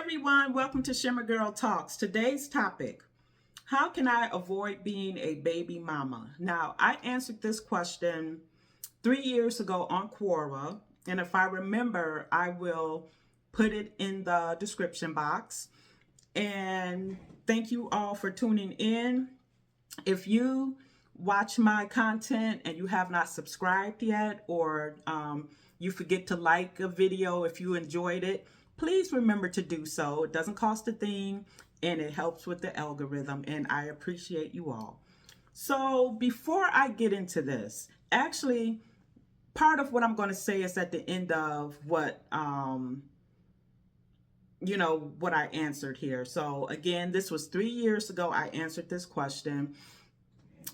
everyone, welcome to Shimmer Girl Talks. Today's topic, how can I avoid being a baby mama? Now, I answered this question 3 years ago on Quora, and if I remember, I will put it in the description box. And thank you all for tuning in. If you watch my content and you have not subscribed yet, or you forget to like a video if you enjoyed it, please remember to do so. It doesn't cost a thing and it helps with the algorithm, and I appreciate you all. So before I get into this, actually, part of what I'm going to say is at the end of what what I answered here. So again, this was 3 years ago I answered this question,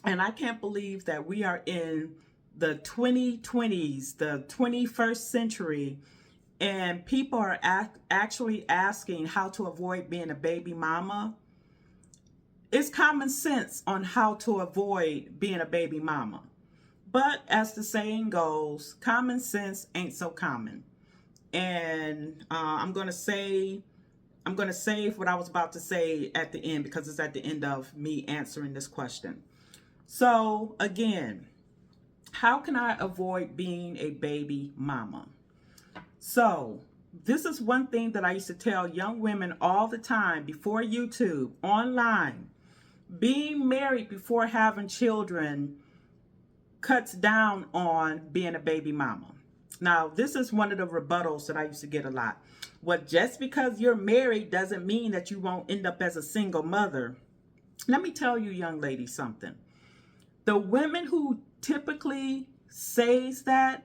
and I can't believe that we are in the 2020s, the 21st century, and people are actually asking how to avoid being a baby mama. It's common sense on how to avoid being a baby mama. But as the saying goes, common sense ain't so common. And I'm going to save what I was about to say at the end, because it's at the end of me answering this question. So again, how can I avoid being a baby mama? So this is one thing that I used to tell young women all the time before YouTube, online. Being married before having children cuts down on being a baby mama. Now, this is one of the rebuttals that I used to get a lot. Well, just because you're married doesn't mean that you won't end up as a single mother. Let me tell you, young ladies, something. The women who typically says that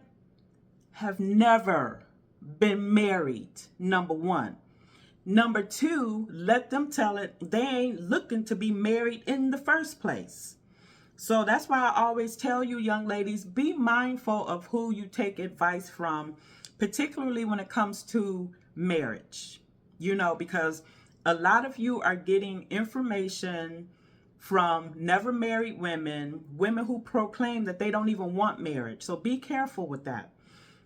have never been married, number one. Number two, let them tell it, they ain't looking to be married in the first place. So that's why I always tell you, young ladies, be mindful of who you take advice from, particularly when it comes to marriage. Because a lot of you are getting information from never married women who proclaim that they don't even want marriage. So be careful with that.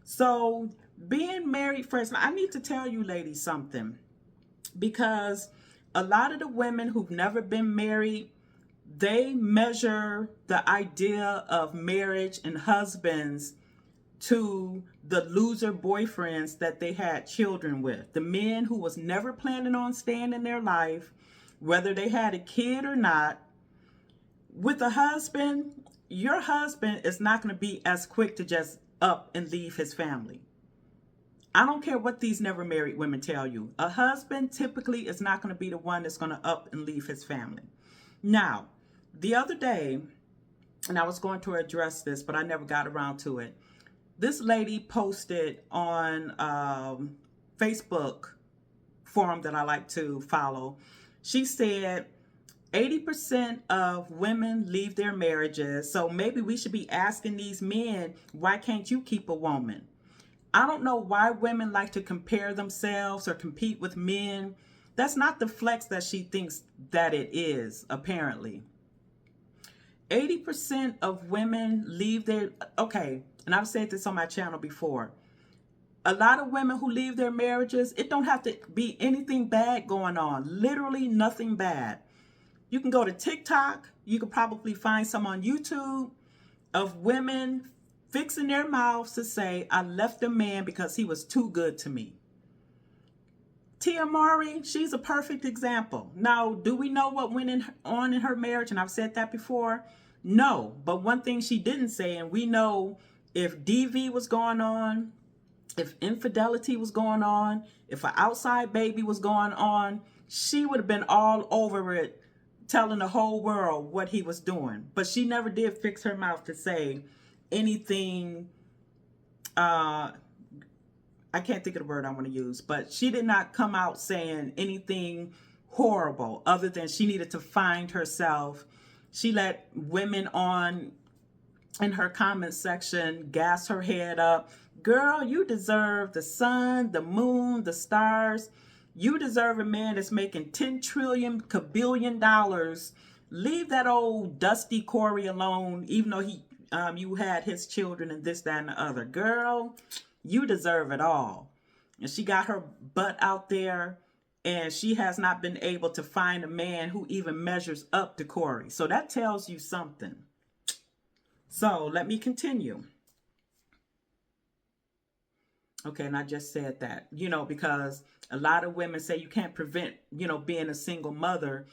So being married first, I need to tell you ladies something, because a lot of the women who've never been married, they measure the idea of marriage and husbands to the loser boyfriends that they had children with. The men who was never planning on staying in their life, whether they had a kid or not. With a husband, your husband is not going to be as quick to just up and leave his family. I don't care what these never married women tell you. A husband typically is not going to be the one that's going to up and leave his family. Now, the other day, and I was going to address this, but I never got around to it. This lady posted on Facebook forum that I like to follow. She said 80% of women leave their marriages, so maybe we should be asking these men, why can't you keep a woman? I don't know why women like to compare themselves or compete with men. That's not the flex that she thinks that it is, apparently. 80% of women leave their, okay, and I've said this on my channel before. A lot of women who leave their marriages, it don't have to be anything bad going on. Literally nothing bad. You can go to TikTok. You could probably find some on YouTube of women fixing their mouths to say, I left a man because he was too good to me. Tia Mowry, she's a perfect example. Now, do we know what went on in her marriage? And I've said that before. No, but one thing she didn't say, and we know if DV was going on, if infidelity was going on, if an outside baby was going on, she would have been all over it, telling the whole world what he was doing. But she never did fix her mouth to say anything. I can't think of the word I want to use, but she did not come out saying anything horrible other than she needed to find herself. She let women on in her comment section gas her head up. Girl, you deserve the sun, the moon, the stars. You deserve a man that's making 10 trillion kabillion dollars. Leave that old Dusty Corey alone, even though you had his children and this, that, and the other. Girl, you deserve it all. And she got her butt out there and she has not been able to find a man who even measures up to Corey. So that tells you something. So let me continue. Okay, and I just said that, because a lot of women say you can't prevent, being a single mother,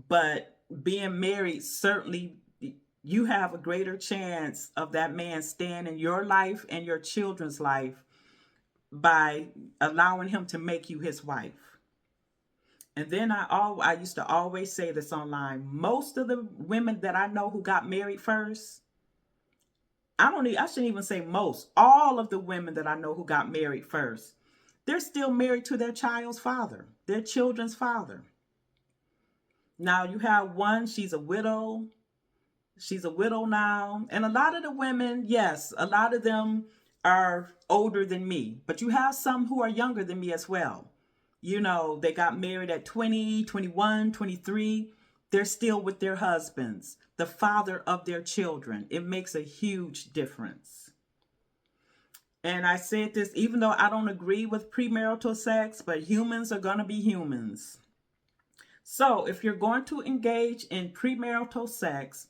but being married, certainly you have a greater chance of that man staying in your life and your children's life by allowing him to make you his wife. And then I used to always say this online. Most of the women that I know who got married first, I shouldn't even say most. All of the women that I know who got married first, they're still married to their child's father, their children's father. Now you have one, she's a widow. She's a widow now. And a lot of the women, yes, a lot of them are older than me, but you have some who are younger than me as well. They got married at 20, 21, 23. They're still with their husbands, the father of their children. It makes a huge difference. And I said this, even though I don't agree with premarital sex, but humans are going to be humans. So if you're going to engage in premarital sex,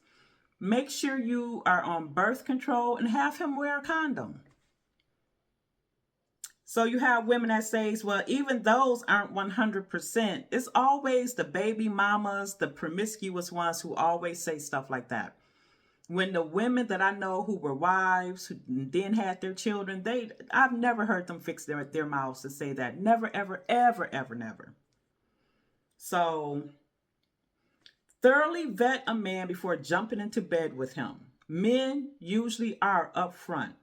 make sure you are on birth control and have him wear a condom. So you have women that say, well, even those aren't 100%. It's always the baby mamas, the promiscuous ones who always say stuff like that. When the women that I know who were wives, who then had their children, I've never heard them fix their mouths to say that. Never, ever, ever, ever, never. So thoroughly vet a man before jumping into bed with him. Men usually are upfront.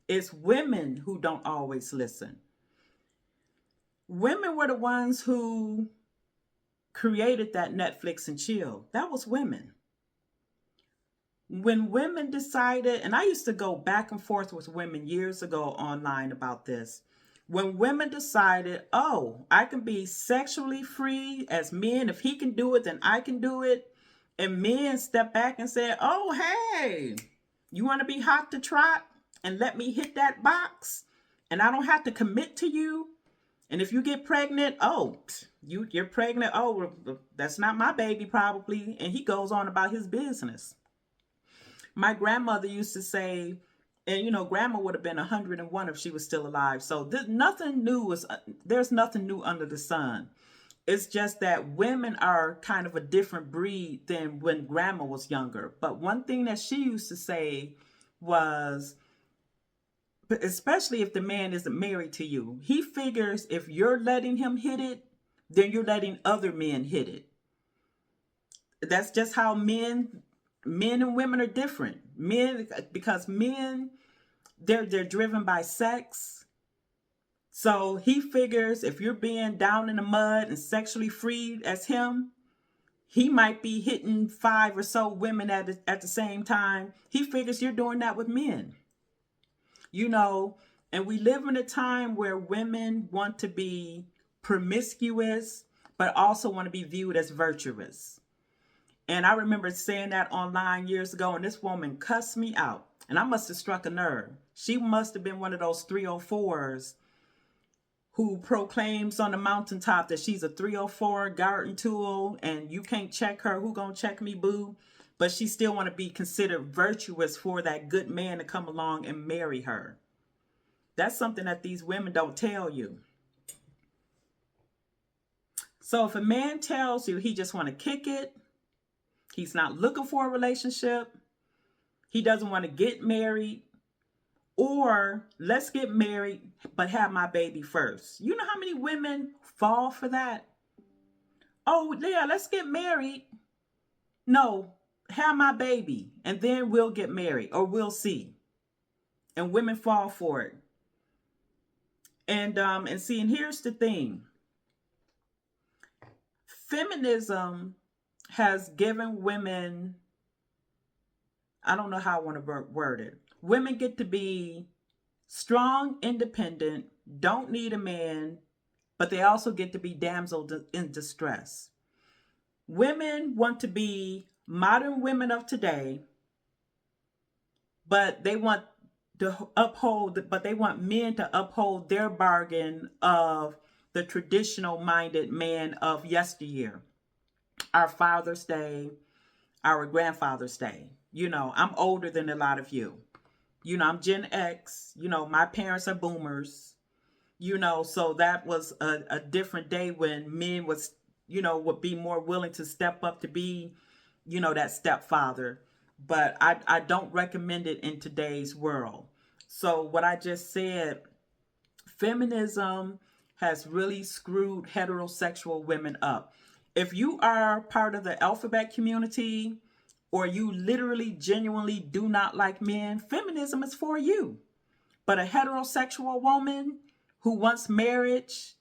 It's women who don't always listen. Women were the ones who created that Netflix and chill. That was women. When women decided, and I used to go back and forth with women years ago online about this. When women decided, oh, I can be sexually free as men. If he can do it, then I can do it. And men stepped back and said, oh, hey, you want to be hot to trot and let me hit that box? And I don't have to commit to you. And if you get pregnant, oh, you're pregnant. Oh, that's not my baby probably. And he goes on about his business. My grandmother used to say, and grandma would have been 101 if she was still alive. So there's nothing new under the sun. It's just that women are kind of a different breed than when grandma was younger. But one thing that she used to say was, especially if the man isn't married to you, he figures if you're letting him hit it, then you're letting other men hit it. That's just how men and women are different. Because men, they're driven by sex. So he figures if you're being down in the mud and sexually free as him, he might be hitting 5 or so women at the same time. He figures you're doing that with men. And we live in a time where women want to be promiscuous, but also want to be viewed as virtuous. And I remember saying that online years ago, and this woman cussed me out. And I must have struck a nerve. She must have been one of those 304s who proclaims on the mountaintop that she's a 304 garden tool and you can't check her. Who gonna check me, boo? But she still want to be considered virtuous for that good man to come along and marry her. That's something that these women don't tell you. So if a man tells you he just want to kick it, he's not looking for a relationship, he doesn't want to get married, or let's get married, but have my baby first. You know how many women fall for that? Oh, yeah, let's get married. No, have my baby, and then we'll get married, or we'll see. And women fall for it. And here's the thing. Feminism has given women, I don't know how I want to word it. Women get to be strong, independent, don't need a man, but they also get to be damsel in distress. Women want to be modern women of today, but they want men to uphold their bargain of the traditional minded man of yesteryear. Our Father's Day, our Grandfather's Day. I'm older than a lot of you. I'm Gen X. My parents are boomers. So that was a different day when men was, would be more willing to step up to be, that stepfather. But I don't recommend it in today's world. So what I just said, feminism has really screwed heterosexual women up. If you are part of the alphabet community, or you literally genuinely do not like men, feminism is for you. But a heterosexual woman who wants marriage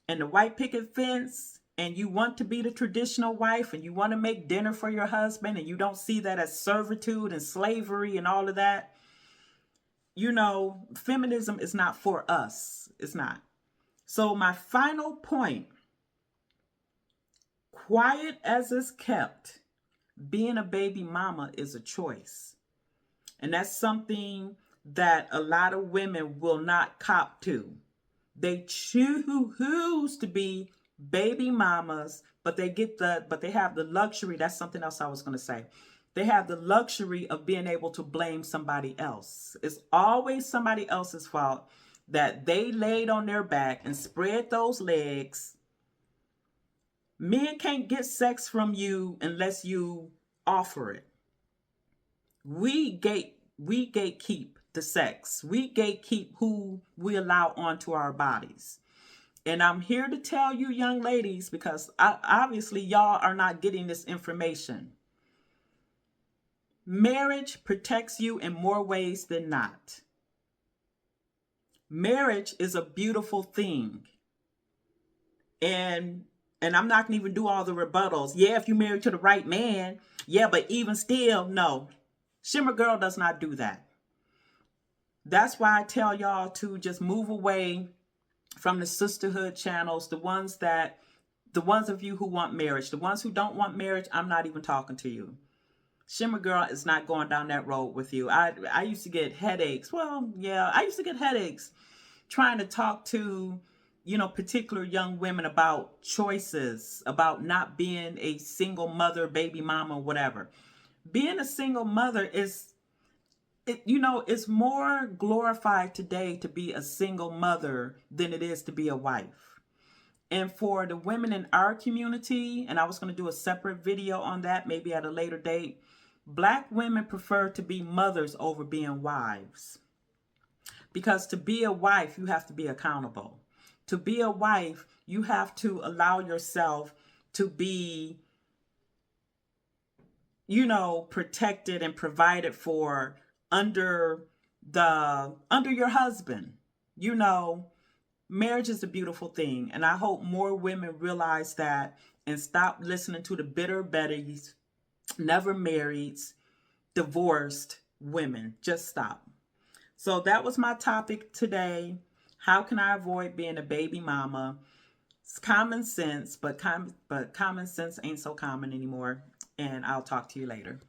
and the white picket fence, and you want to be the traditional wife, and you want to make dinner for your husband, and you don't see that as servitude and slavery and all of that, feminism is not for us. It's not. So my final point, quiet as it's kept, being a baby mama is a choice. And that's something that a lot of women will not cop to. They choose to be baby mamas, but they have the luxury. That's something else I was going to say. They have the luxury of being able to blame somebody else. It's always somebody else's fault that they laid on their back and spread those legs. Men can't get sex from you unless you offer it. We gatekeep the sex. We gatekeep who we allow onto our bodies. And I'm here to tell you, young ladies, because obviously y'all are not getting this information. Marriage protects you in more ways than not. Marriage is a beautiful thing. And I'm not going to even do all the rebuttals. Yeah, if you're married to the right man. Yeah, but even still, no. Shimmer Girl does not do that. That's why I tell y'all to just move away from the sisterhood channels, the ones of you who want marriage. The ones who don't want marriage, I'm not even talking to you. Shimmer Girl is not going down that road with you. I used to get headaches. Well, yeah, I used to get headaches trying to talk to, particular young women about choices, about not being a single mother, baby mama, whatever. Being a single mother it's more glorified today to be a single mother than it is to be a wife. And for the women in our community, and I was going to do a separate video on that, maybe at a later date, Black women prefer to be mothers over being wives. Because to be a wife, you have to be accountable. To be a wife, you have to allow yourself to be, protected and provided for under your husband. Marriage is a beautiful thing. And I hope more women realize that and stop listening to the bitter betties, never marrieds, divorced women. Just stop. So that was my topic today. How can I avoid being a baby mama? It's common sense, but common sense ain't so common anymore. And I'll talk to you later.